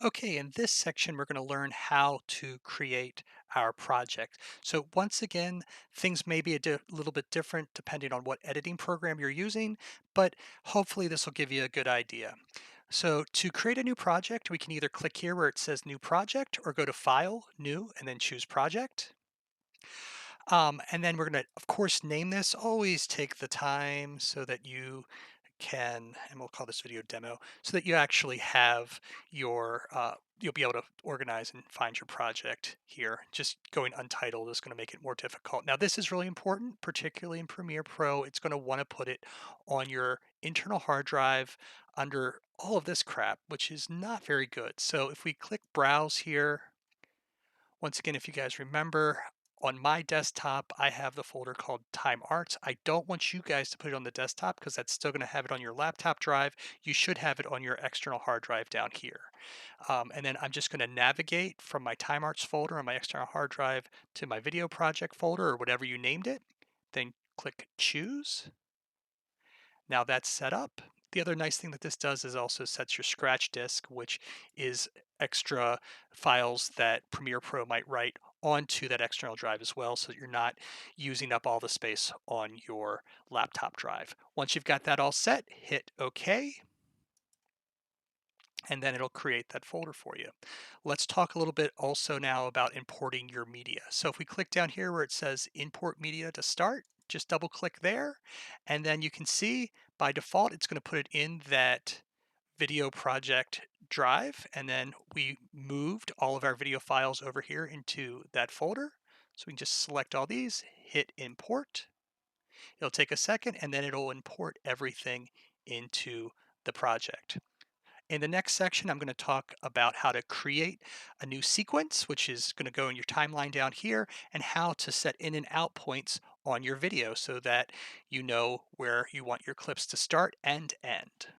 Okay, in this section, we're going to learn how to create our project. So once again, things may be a little bit different depending on what editing program you're using, but hopefully this will give you a good idea. So to create a new project, we can either click here where it says New Project or go to File, New, and then choose Project. And then we're going to, of course, name this. Always take the time so that you can, and we'll call this video demo, so that you actually have you'll be able to organize and find your project here. Just going untitled is going to make it more difficult. Now, this is really important, particularly in Premiere Pro. It's going to want to put it on your internal hard drive under all of this crap, which is not very good. So if we click Browse here, once again, if you guys remember, on my desktop, I have the folder called Time Arts. I don't want you guys to put it on the desktop because that's still going to have it on your laptop drive. You should have it on your external hard drive down here. And then I'm just going to navigate from my Time Arts folder on my external hard drive to my video project folder or whatever you named it. Then click Choose. Now that's set up. The other nice thing that this does is also sets your scratch disk, which is extra files that Premiere Pro might write onto that external drive as well, so that you're not using up all the space on your laptop drive. Once you've got that all set, hit OK, and then it'll create that folder for you. Let's talk a little bit also now about importing your media. So if we click down here where it says import media to start, just double click there, and then you can see by default it's going to put it in that video project drive, and then we moved all of our video files over here into that folder. So we can just select all these, hit import. It'll take a second and then it'll import everything into the project. In the next section, I'm going to talk about how to create a new sequence, which is going to go in your timeline down here, and how to set in and out points on your video so that you know where you want your clips to start and end.